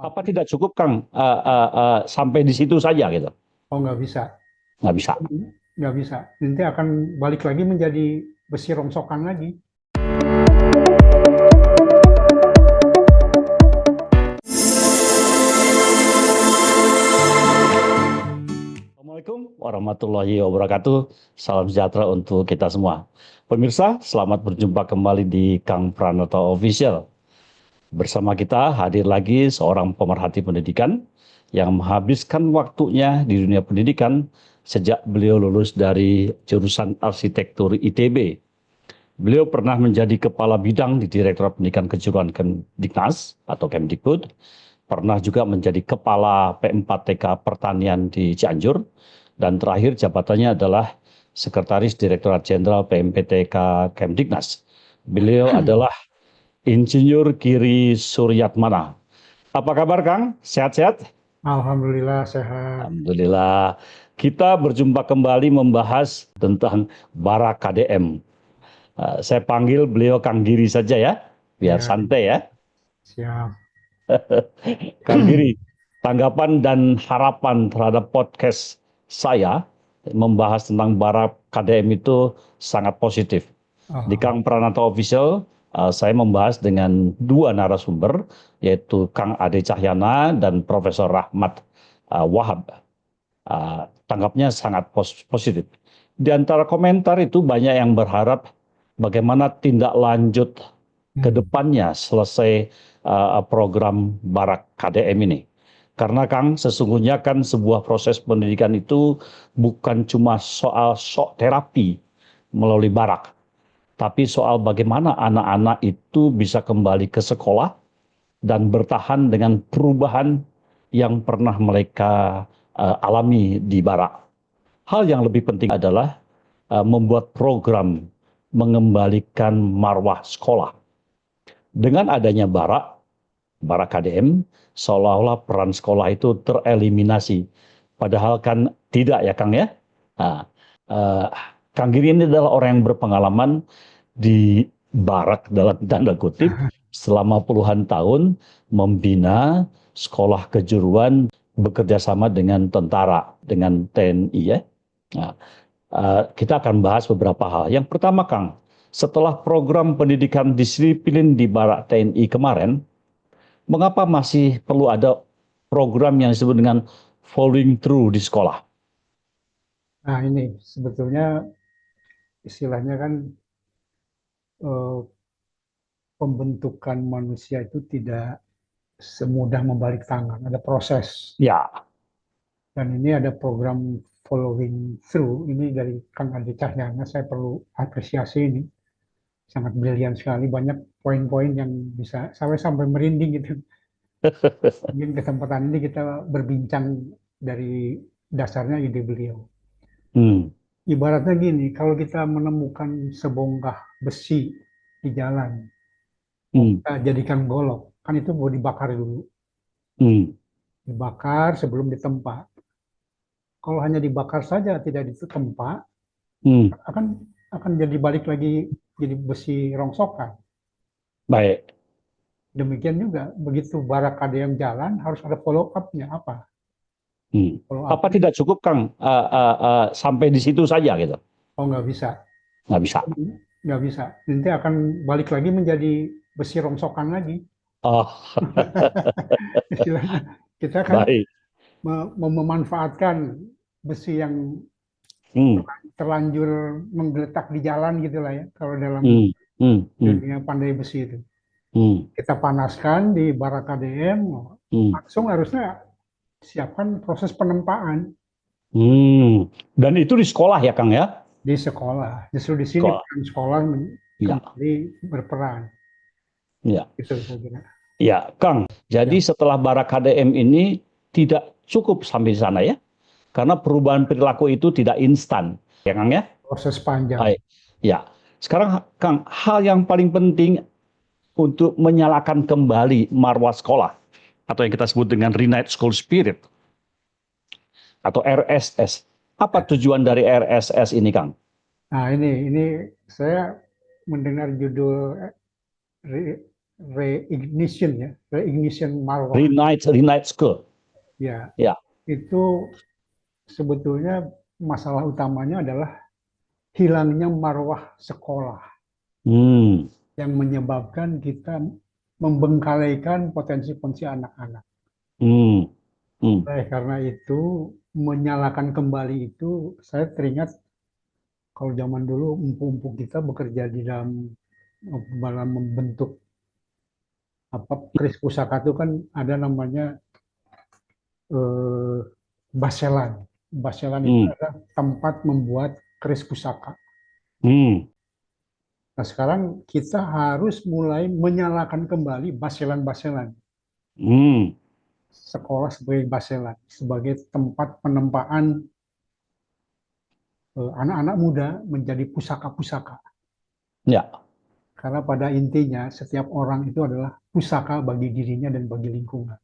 Apa tidak cukup, Kang, sampai di situ saja gitu? Oh, nggak bisa. Nggak bisa. Nggak bisa. Nanti akan balik lagi menjadi besi rongsokan lagi. Assalamualaikum warahmatullahi wabarakatuh. Salam sejahtera untuk kita semua. Pemirsa, selamat berjumpa kembali di Kang Pranata Official. Bersama kita hadir lagi seorang pemerhati pendidikan yang menghabiskan waktunya di dunia pendidikan sejak beliau lulus dari jurusan arsitektur ITB. Beliau pernah menjadi kepala bidang di Direktorat Pendidikan Kejuruan Kemdiknas atau Kemdikbud, pernah juga menjadi kepala P4TK Pertanian di Cianjur, dan terakhir jabatannya adalah Sekretaris Direktorat Jenderal PMPTK Kemdiknas. Beliau adalah Insinyur Giri Suryatmana. Apa kabar, Kang? Sehat-sehat? Alhamdulillah sehat. Alhamdulillah. Kita berjumpa kembali membahas tentang Bara KDM. Saya panggil beliau Kang Giri saja ya, biar Ya, santai ya. siap. Kang Giri, tanggapan dan harapan terhadap podcast saya membahas tentang Bara KDM itu sangat positif. Di Oh, Kang Pranata Official, saya membahas dengan dua narasumber, yaitu Kang Ade Cahyana dan Profesor Rahmat Wahab. Tanggapnya sangat positif. Di antara komentar itu banyak yang berharap bagaimana tindak lanjut ke hmm. depannya selesai program Barak KDM ini. Karena Kang, sesungguhnya kan sebuah proses pendidikan itu bukan cuma soal shock terapi melalui Barak, tapi soal bagaimana anak-anak itu bisa kembali ke sekolah dan bertahan dengan perubahan yang pernah mereka alami di Barak. Hal yang lebih penting adalah membuat program mengembalikan marwah sekolah. Dengan adanya Barak KDM, seolah-olah peran sekolah itu tereliminasi. Padahal kan tidak ya Kang ya. Nah, eh, Kang Giri ini adalah orang yang berpengalaman di Barak dalam tanda kutip selama puluhan tahun membina sekolah kejuruan bekerja sama dengan tentara, dengan TNI ya. Nah, kita akan bahas beberapa hal. Yang pertama, Kang, setelah program pendidikan disiplin di Barak TNI kemarin, mengapa masih perlu ada program yang disebut dengan following through di sekolah? Nah, ini sebetulnya istilahnya kan eh, pembentukan manusia itu tidak semudah membalik tangan. Ada proses. Ya, Dan ini ada program following through. Ini dari Kang Adi Cahyana. Saya perlu apresiasi ini. Sangat brilian sekali. Banyak poin-poin yang bisa sampai merinding gitu. Mungkin kesempatan ini kita berbincang dari dasarnya ide beliau. hmm, Ibaratnya gini, kalau kita menemukan sebongkah besi di jalan, mau hmm, kita jadikan golok, kan itu mau dibakar dulu. hmm, Dibakar sebelum ditempa. Kalau hanya dibakar saja tidak ditempa, hmm, akan akan jadi balik lagi jadi besi rongsokan. baik. Demikian juga begitu bara KDM jalan harus ada follow up-nya apa? Hmm. Follow Apa up-nya tidak cukup, Kang, sampai di situ saja gitu? oh nggak bisa. Nggak bisa. Nggak bisa. Nanti akan balik lagi menjadi besi rongsokan lagi. Oh, Istilahnya kita kan baik. memanfaatkan besi yang Hmm, terlanjur menggeletak di jalan gitulah ya. Kalau dalam hmm, hmm, hmm, dunia pandai besi itu. hmm, Kita panaskan di bara KDM, hmm, langsung harusnya siapkan proses penempaan hmm. Dan itu di sekolah ya, Kang ya? di sekolah. Justru di sini Sekolah. peran sekolah Ya, kembali berperan. ya. Itu saya kira. Ya, Kang. Jadi Ya, setelah Barak KDM ini tidak cukup sampai di sana ya, karena perubahan perilaku itu tidak instan, ya Kang ya. proses panjang. Baik. Ya. Sekarang Kang, hal yang paling penting untuk menyalakan kembali marwah sekolah atau yang kita sebut dengan Renite School Spirit atau RSS. Apa tujuan dari RSS ini, Kang? Nah, ini saya mendengar judul reignition marwah. Renite School. Ya, Ya. itu sebetulnya masalah utamanya adalah hilangnya marwah sekolah Hmm. yang menyebabkan kita membengkalaikan potensi-potensi anak-anak. Hmm. Hmm. Karena itu, menyalakan kembali itu, saya teringat kalau zaman dulu empu-empu kita bekerja di dalam membentuk keris pusaka itu kan ada namanya eh, baselan. Baselan itu Hmm. adalah tempat membuat keris pusaka. Hmm. Nah, sekarang kita harus mulai menyalakan kembali baselan-baselan. Hmm. Sekolah sebagai baselan, sebagai tempat penempaan anak-anak muda menjadi pusaka-pusaka. Ya. Karena pada intinya setiap orang itu adalah pusaka bagi dirinya dan bagi lingkungan.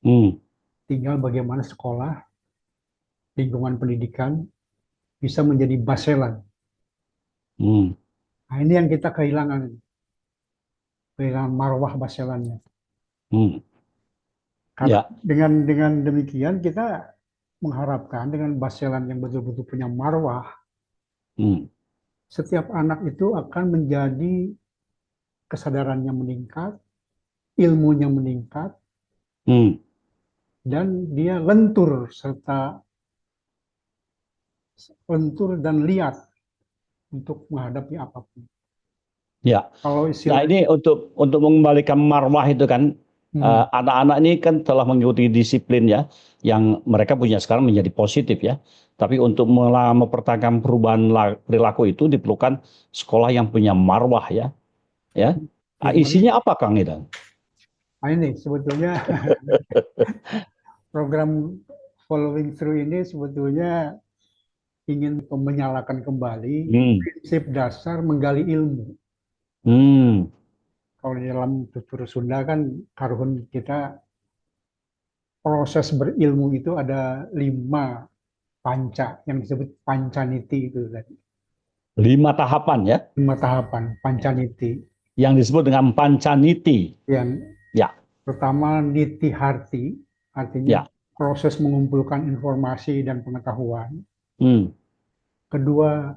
Hmm. Tinggal bagaimana sekolah, lingkungan pendidikan bisa menjadi baselan. Hmm. Nah, ini yang kita kehilangan marwah baselannya. Hmm. Karena Ya. dengan demikian kita mengharapkan dengan baselan yang betul-betul punya marwah, Hmm. setiap anak itu akan menjadi kesadarannya meningkat, ilmunya meningkat, Hmm. dan dia lentur dan liat untuk menghadapi apapun. Ya. Kalau Nah, istilah ini untuk mengembalikan marwah itu kan hmm, anak-anak ini kan telah mengikuti disiplin ya yang mereka punya sekarang menjadi positif ya. Tapi untuk mempertahankan perubahan perilaku itu diperlukan sekolah yang punya marwah ya. Ya. gimana? Isinya apa Kang itu? Nah, ini sebetulnya program following through ini sebetulnya ingin menyalakan kembali Hmm. prinsip dasar menggali ilmu. Hmm. Kalau di dalam tutur Sunda kan karuhun kita proses berilmu itu ada 5 panca yang disebut pancaniti itu tadi. 5 tahapan ya 5 tahapan pancaniti. yang disebut dengan pancaniti. Yang Ya. pertama niti harti, artinya Ya. proses mengumpulkan informasi dan pengetahuan. Hmm. Kedua,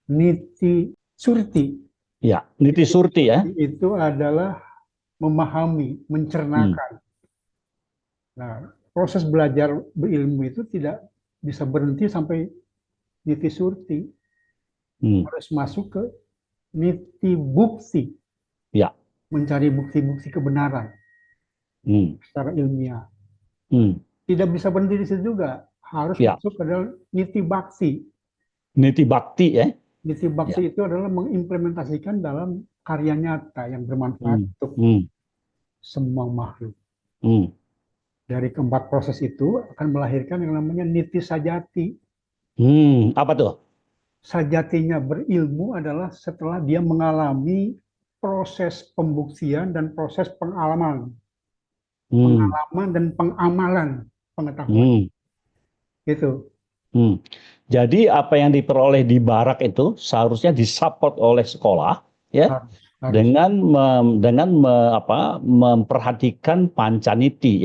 niti surti. Ya. Niti Niti surti ya. surti itu adalah memahami, Hmm. mencernakan. Nah, proses belajar berilmu itu tidak bisa berhenti sampai niti surti, Hmm. harus masuk ke niti bukti, Ya. mencari bukti-bukti kebenaran Hmm. secara ilmiah. Hmm. Tidak bisa berhenti di situ juga, harus Ya. masuk ke dalam niti bakti. Niti bakti ya. Niti bakti Ya. itu adalah mengimplementasikan dalam karya nyata yang bermanfaat Hmm. untuk Hmm. semua makhluk. Hmm. Dari keempat proses itu akan melahirkan yang namanya niti sajati. Hmm. Apa tuh? Sajatinya berilmu adalah setelah dia mengalami proses pembuktian dan proses Hmm. pengalaman dan pengamalan pengetahuan. Hmm. Itu Hmm. Jadi apa yang diperoleh di barak itu seharusnya disupport oleh sekolah ya harus memperhatikan pancaniti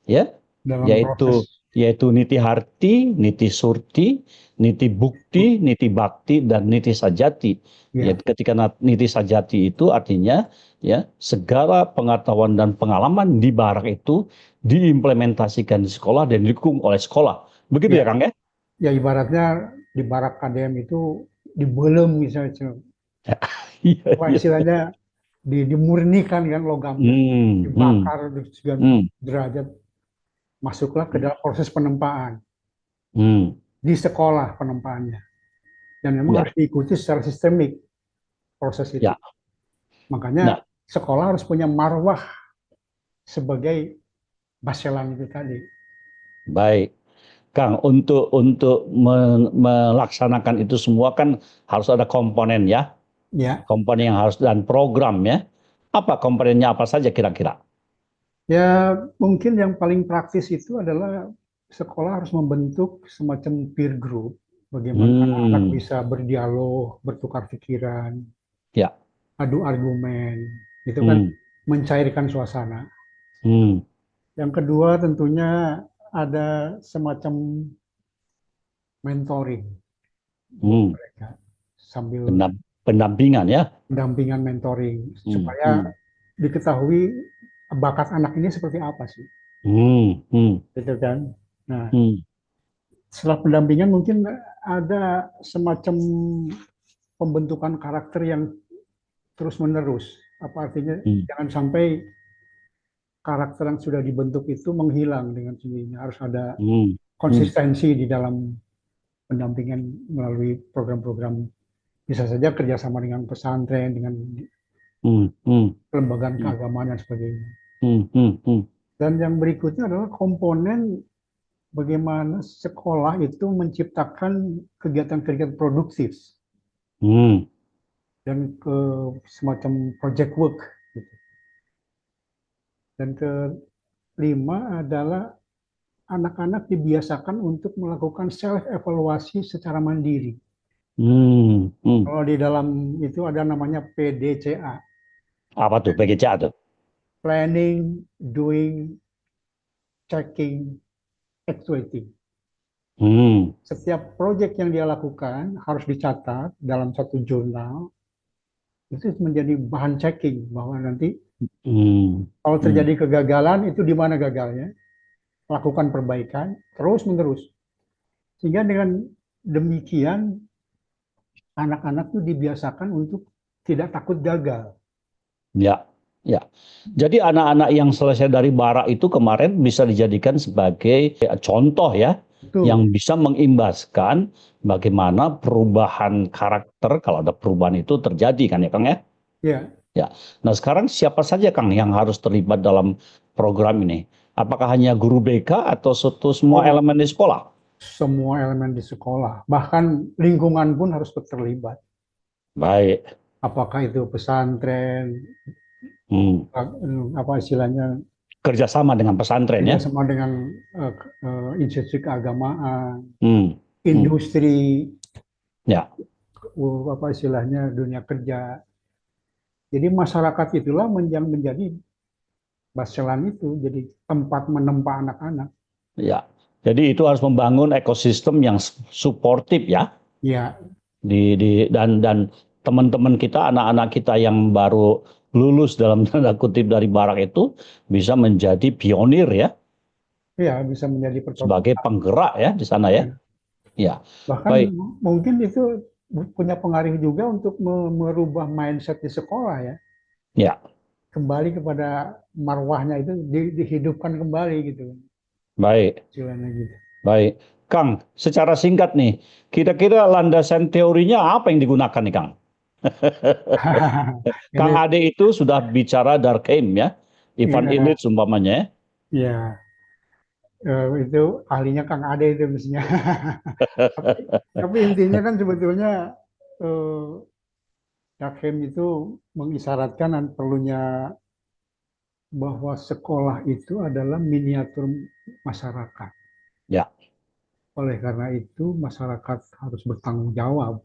ya dalam yaitu proses. yaitu niti harti, niti surti, niti bukti, niti bakti dan niti sajati. Ya, Ya, ketika niti sajati itu artinya ya segala pengetahuan dan pengalaman di barak itu diimplementasikan di sekolah dan didukung oleh sekolah. Begitu ya, ya Kang ya? ya ibaratnya di barak KDM itu dibelem misalnya, Iya, wah iya. istilahnya dimurnikan kan logamnya, Hmm, hmm, dibakar di sekian hmm, derajat, masuklah ke dalam proses penempaan hmm. di sekolah penempaannya. Dan memang Ya, harus diikuti secara sistemik proses itu. ya. Makanya Nah, sekolah harus punya marwah sebagai baselan itu tadi. baik. Kang, untuk melaksanakan itu semua kan harus ada komponen ya, Ya, komponen yang harus dan program ya. Apa komponennya apa saja kira-kira? ya mungkin yang paling praktis itu adalah sekolah harus membentuk semacam peer group, bagaimana anak-anak Hmm, bisa berdialog, bertukar pikiran, ya, adu argumen, itu kan hmm, mencairkan suasana. Hmm. Yang kedua tentunya ada semacam mentoring buat Hmm. mereka sambil Pendampingan ya. pendampingan mentoring Hmm. supaya Hmm. diketahui bakat anak ini seperti apa sih, Hmm. Hmm. gitu kan. Nah, Hmm. setelah pendampingan mungkin ada semacam pembentukan karakter yang terus menerus. Apa artinya Hmm. jangan sampai karakter yang sudah dibentuk itu menghilang dengan sendirinya. Harus ada Hmm. Hmm. konsistensi di dalam pendampingan melalui program-program, bisa saja kerjasama dengan pesantren, dengan Hmm. Hmm. kelembagaan Hmm. keagamaan dan sebagainya. Hmm. Hmm. Hmm. Dan yang berikutnya adalah komponen bagaimana sekolah itu menciptakan kegiatan-kegiatan produktif Hmm. dan ke semacam project work gitu. Dan kelima adalah anak-anak dibiasakan untuk melakukan self evaluasi secara mandiri. Hmm. Hmm. Kalau di dalam itu ada namanya PDCA, Apa tuh PGCA tuh? planning, doing, checking, actuating. Hmm. Setiap proyek yang dia lakukan harus dicatat dalam satu jurnal. Itu menjadi bahan checking bahwa nanti Hmm. kalau Hmm. terjadi kegagalan itu di mana gagalnya, lakukan perbaikan terus menerus. Sehingga dengan demikian anak-anak itu dibiasakan untuk tidak takut gagal. Ya, ya. Jadi anak-anak yang selesai dari Bara itu kemarin bisa dijadikan sebagai contoh ya, Betul. yang bisa mengimbaskan bagaimana perubahan karakter kalau ada perubahan itu terjadi kan ya Kang ya? Ya, Ya. Nah sekarang siapa saja Kang yang harus terlibat dalam program ini? Apakah hanya guru BK atau semua oh, elemen di sekolah? semua elemen di sekolah, bahkan lingkungan pun harus terlibat. Baik. Apakah itu pesantren, Hmm. apa istilahnya, Kerjasama dengan pesantren ya? kerjasama dengan institusi keagamaan, Hmm. Hmm. industri, Ya. apa istilahnya, dunia kerja. Jadi masyarakat itulah yang menjadi baselan itu, jadi tempat menempa anak-anak. Ya, jadi itu harus membangun ekosistem yang suportif ya Ya, dan teman-teman kita, anak-anak kita yang baru lulus dalam tanda kutip dari barak itu bisa menjadi pionir ya ya bisa menjadi sebagai percontohan. penggerak ya di sana ya. Ya. Ya, Bahkan baik. mungkin itu punya pengaruh juga untuk merubah mindset di sekolah ya. Ya, Kembali kepada marwahnya itu dihidupkan kembali gitu. baik. Istilahnya gitu. Baik. Kang, secara singkat nih, kira-kira landasan teorinya apa yang digunakan nih, Kang? Ini Kang Ade itu sudah bicara Durkheim ya, Ivan ya, Illich umpamanya. ya, itu ahlinya Kang Ade itu mestinya. Tapi, tapi intinya kan sebetulnya eh, Durkheim itu mengisyaratkan perlunya bahwa sekolah itu adalah miniatur masyarakat. Ya. Oleh karena itu, masyarakat harus bertanggung jawab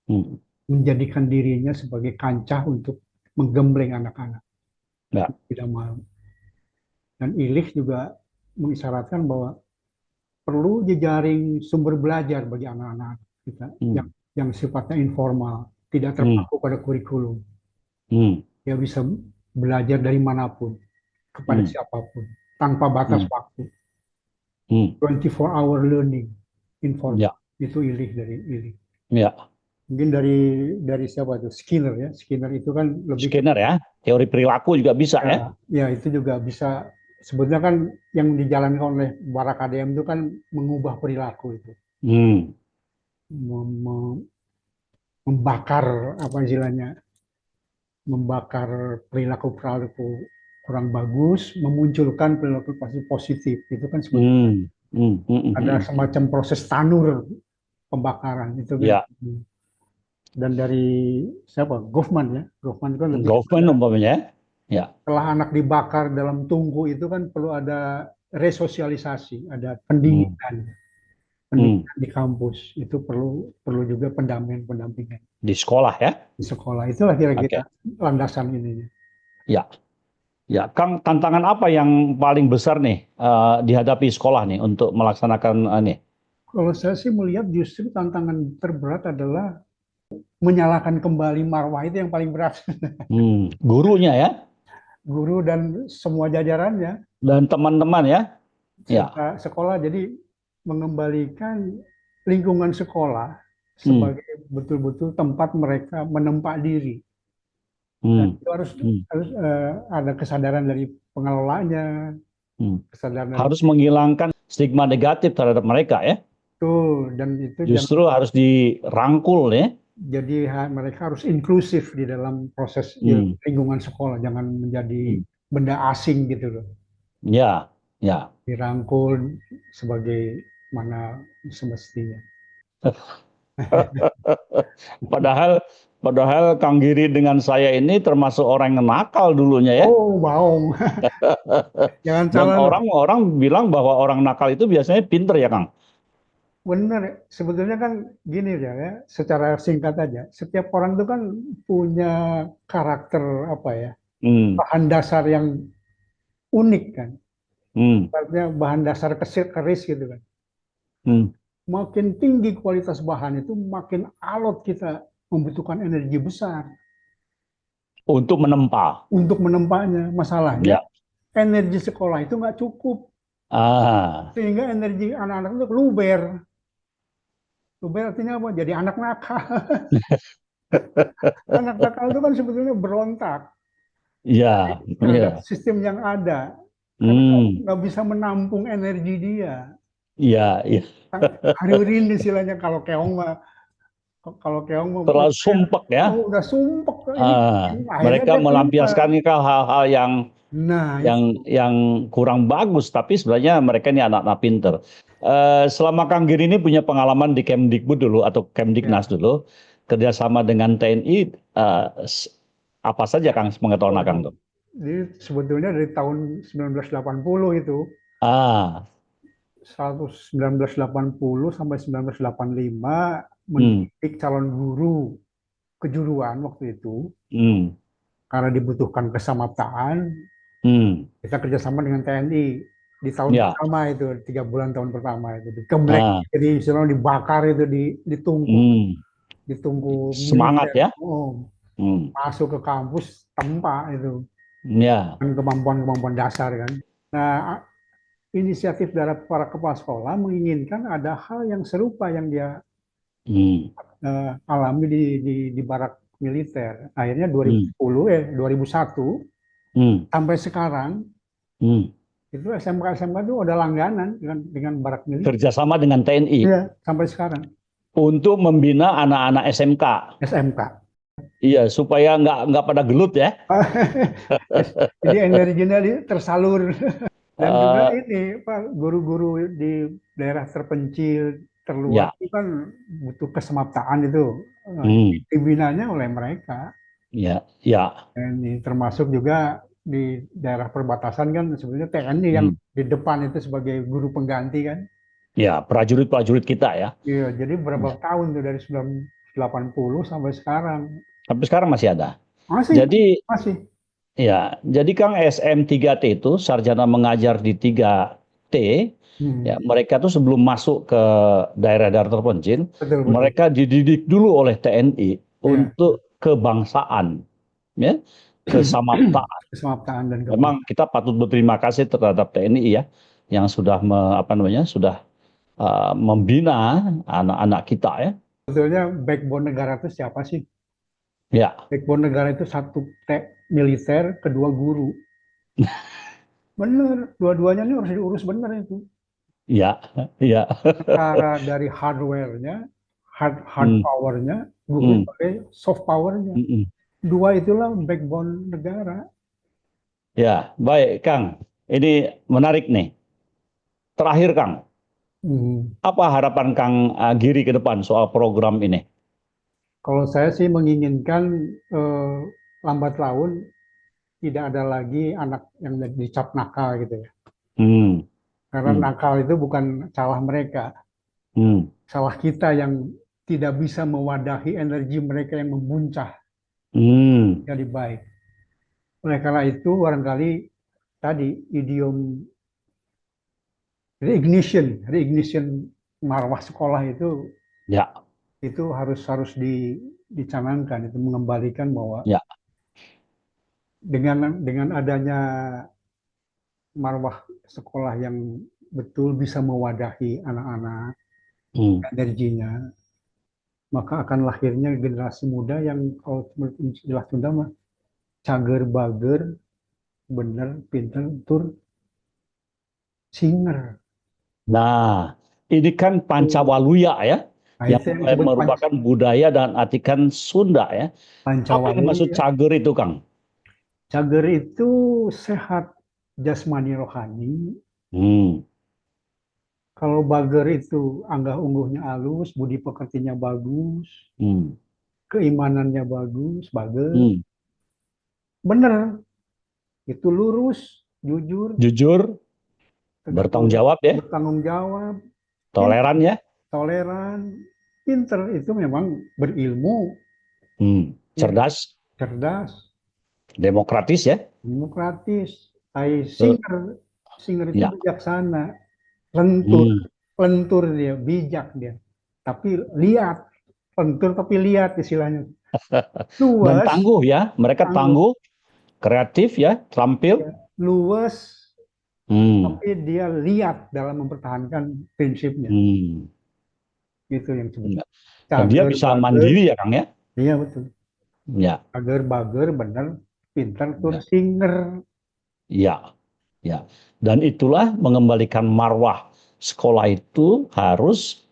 Hmm. menjadikan dirinya sebagai kancah untuk menggembleng anak-anak. Ya. Tidak mau. Dan Illich juga mengisyaratkan bahwa perlu jejaring sumber belajar bagi anak-anak kita yang Hmm. yang sifatnya informal, tidak Hmm. terpaku pada kurikulum. Hmm. Dia bisa belajar dari manapun, kepada Hmm. siapapun, tanpa batas Hmm. waktu. Hmm. 24-hour learning, informal. Ya. Itu Illich dari Illich. Ya. Mungkin dari siapa itu? Skinner ya. Skinner itu kan lebih ke Skinner ya, teori perilaku juga bisa ya, ya. ya itu juga bisa, sebetulnya kan yang dijalankan oleh para KDM itu kan mengubah perilaku itu, Hmm. membakar apa istilahnya, membakar perilaku-perilaku kurang bagus, memunculkan perilaku positif. Itu kan sebetulnya Hmm. Hmm. Hmm. Hmm. ada Hmm. semacam proses tanur pembakaran itu kan. Ya, Dan dari siapa? Goffman ya. Goffman itu kan lebih kepada government umpamanya ya. Ya. setelah anak dibakar dalam tungku itu kan perlu ada resosialisasi, ada Hmm. pendinginan, Hmm. pendidikan di kampus itu perlu perlu juga pendampingan Di sekolah ya. di sekolah. Itulah kira-kira Oke. landasan ininya. Ya. Ya, Kang, tantangan apa yang paling besar nih dihadapi sekolah nih untuk melaksanakan ini? Kalau saya sih melihat justru tantangan terberat adalah menyalakan kembali marwah itu yang paling berat. Gurunya ya, Guru dan semua jajarannya dan teman-teman ya. Ya. serta sekolah. Jadi mengembalikan lingkungan sekolah Hmm, sebagai betul-betul tempat mereka menempa diri. Dan hmm, itu harus hmm, harus ada kesadaran dari pengelolanya, hmm. kesadaran dari Harus menghilangkan stigma negatif terhadap mereka ya. betul, dan itu jangan Justru harus dirangkul ya. jadi mereka harus inklusif di dalam proses Hmm, lingkungan sekolah, jangan menjadi hmm. benda asing gitu loh. Ya, ya. Dirangkul sebagai mana semestinya. Padahal, padahal Kang Giri dengan saya ini termasuk orang yang nakal dulunya ya. Oh, bohong. Jangan Dan salah loh. orang-orang bilang bahwa orang nakal itu biasanya pinter ya, Kang. Benar, sebetulnya kan gini ya, secara singkat aja. Setiap orang itu kan punya karakter apa ya, Hmm, bahan dasar yang unik kan. hmm, Artinya bahan dasar keris gitu kan. hmm. Makin tinggi kualitas bahan itu, makin alot kita membutuhkan energi besar Untuk menempa. untuk menempahnya. Masalahnya Ya. energi sekolah itu nggak cukup, Ah, sehingga energi anak-anak itu luber. Luber artinya apa? Jadi anak nakal. Anak nakal itu kan sebetulnya berontak ya, terhadap ya. sistem yang ada karena Hmm, nggak bisa menampung energi dia. ya, ya. Hariurin istilahnya, kalau keong mah Terlalu sumpek ya. oh, udah sumpek ini, akhirnya Mereka dia keluar. melampiaskan hal-hal Nah, yang kurang bagus, tapi sebenarnya mereka ini anak-anak pinter. Selama Kang Giri ini punya pengalaman di Kemdikbud dulu atau Kemdiknas ya. dulu, kerjasama dengan TNI, apa saja Kang pengetahuan Kang Waduh. tuh? Jadi sebetulnya dari tahun 1980 itu, Ah, 1980 sampai 1985 hmm, mendidik calon guru kejuruan waktu itu hmm, karena dibutuhkan kesamaptaan. hmm, Kita kerjasama dengan TNI di tahun ya, pertama itu, 3 bulan tahun pertama itu dikeblek, ah, jadi istilahnya dibakar itu, ditungku, hmm, ditungku semangat militer. ya, Oh, hmm, masuk ke kampus tempa itu ya, kan kemampuan-kemampuan dasar kan. Nah, inisiatif dari para kepala sekolah menginginkan ada hal yang serupa yang dia hmm, alami di barak militer. Akhirnya hmm, 2001 hmm, sampai sekarang hmm. itu SMK-SMK itu udah langganan dengan barak militer. Kerjasama dengan TNI Iya, sampai sekarang untuk membina anak-anak SMK. SMK. Iya, supaya nggak pada gelut ya. Jadi energinya tersalur. Dan juga Eh, ini Pak, guru-guru di daerah terpencil, terluar ya, itu kan butuh kesemaptaan itu. hmm, Dibinanya oleh mereka. ya, ya, Ini termasuk juga di daerah perbatasan kan sebenarnya TNI yang hmm, di depan itu sebagai guru pengganti kan. ya, prajurit-prajurit kita ya. Iya, jadi berapa Ya. tahun tuh dari 1980 sampai sekarang. Sampai sekarang masih ada. Masih, Jadi, masih. jadi Kang SM3T itu sarjana mengajar di 3T, ya Hmm, mereka tuh sebelum masuk ke daerah-daerah terpencil, betul, betul. mereka dididik dulu oleh TNI Ya. untuk kebangsaan, ya, kesamaptaan. Kesemaptaan dan Memang kita patut berterima kasih terhadap TNI ya, yang sudah apa namanya, sudah membina anak-anak kita ya. sebetulnya backbone negara itu siapa sih? Ya, Backbone negara itu satu, militer, kedua guru. Bener, dua-duanya ini harus diurus bener itu. ya, ya. Antara dari hardware-nya, hard Hmm, power-nya, guru hmm, sebagai soft power-nya. hmm, hmm. Dua itulah backbone negara. Ya, baik Kang. Ini menarik nih. Terakhir Kang, Hmm. apa harapan Kang Giri ke depan soal program ini? Kalau saya sih menginginkan eh, lambat laun tidak ada lagi anak yang dicap nakal gitu ya. Hmm, Karena hmm, nakal itu bukan salah mereka, hmm, salah kita yang tidak bisa mewadahi energi mereka yang memuncah hmm. jadi baik. Oleh karena itu barangkali tadi idiom reignition marwah sekolah Ya, itu harus harus dicanangkan, itu mengembalikan bahwa ya. dengan adanya marwah sekolah yang betul bisa mewadahi anak-anak Hmm. energinya, maka akan lahirnya generasi muda yang kalau menurut istilah Sunda mah cager bager, bener, pinter, tur, singer. Nah, ini kan Tuh. Pancawaluya ya, Nah, yang itu yang disebut merupakan budaya dan artikan Sunda ya. Apa yang maksud Pancawaluya. cager itu, Kang? Cager itu sehat jasmani rohani. Hmm, Kalau bager itu anggah ungguhnya halus, budi pekertinya bagus, hmm, keimanannya bagus, bager. hmm. Bener, itu lurus, jujur, Jujur, tegak bertanggung lurus, jawab ya, bertanggung jawab, pinter, toleran ya, toleran. Pinter itu memang berilmu, ya, cerdas, cerdas, demokratis ya. demokratis. Ai Eh, singer itu ya. bijaksana, lentur, Hmm. lentur dia, bijak dia. Tapi lihat, lentur tapi lihat istilahnya. Dan Luas, tangguh ya, mereka tangguh, tangguh, kreatif ya, terampil. ya. Luas, Hmm, tapi dia lihat dalam mempertahankan prinsipnya. hmm. Itu yang disebut Ya. Dan dia cager bisa bager. mandiri ya, Kang ya. Iya betul. Ya, Cager bager bener, pinter tur ya, singer. ya, ya. Dan itulah mengembalikan marwah sekolah itu harus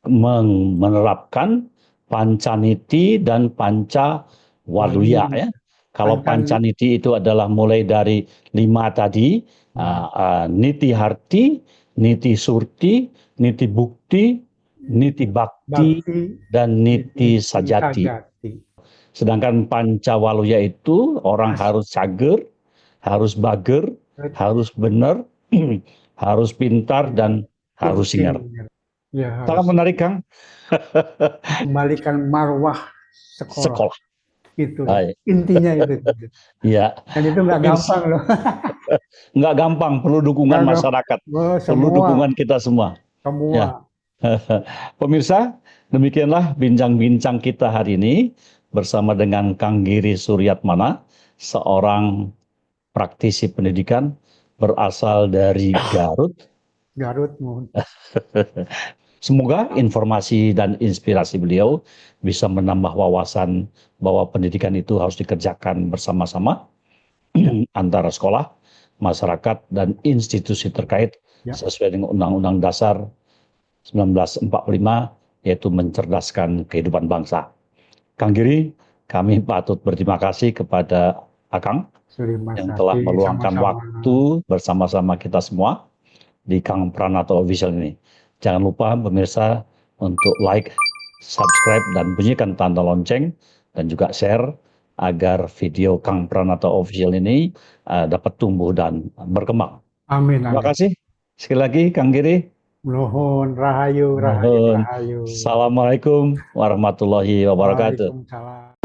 menerapkan pancaniti dan pancawaluya Waluya, ya. Kalau pancan, pancaniti itu adalah mulai dari 5 tadi, hmm, niti harti, niti surti, niti bukti, niti bakti, bakti, dan niti niti sajati. sajati. Sedangkan pancawaluya itu orang Mas, harus cager, harus bager, harus benar, harus pintar, dan tur harus singer. singer. Ya Sangat harus menarik, Kang. kembalikan marwah sekolah. Sekolah. Itulah Baik. intinya itu. Ya, Dan itu nggak pemirsa, gampang loh. nggak gampang, perlu dukungan Nggak gampang. masyarakat, Oh, perlu semua, dukungan kita semua. Ya, semua. pemirsa, demikianlah bincang-bincang kita hari ini bersama dengan Kang Giri Suryatmana, seorang praktisi pendidikan berasal dari Garut. Garut mohon. Semoga informasi dan inspirasi beliau bisa menambah wawasan bahwa pendidikan itu harus dikerjakan bersama-sama Ya, antara sekolah, masyarakat, dan institusi terkait ya. sesuai dengan Undang-Undang Dasar 1945, yaitu mencerdaskan kehidupan bangsa. Kang Giri, kami patut berterima kasih kepada Akang Terima yang telah kasih meluangkan sama-sama. waktu bersama-sama kita semua di Kang Pranato Official ini. Jangan lupa pemirsa untuk like, subscribe, dan bunyikan tanda lonceng, dan juga share agar video Kang Pranato Official ini dapat tumbuh dan berkembang. Amin, Terima amin. kasih sekali lagi Kang Giri. Nuhun, rahayu, rahayu, Mohon. rahayu. Assalamualaikum warahmatullahi wabarakatuh. Waalaikumsalam.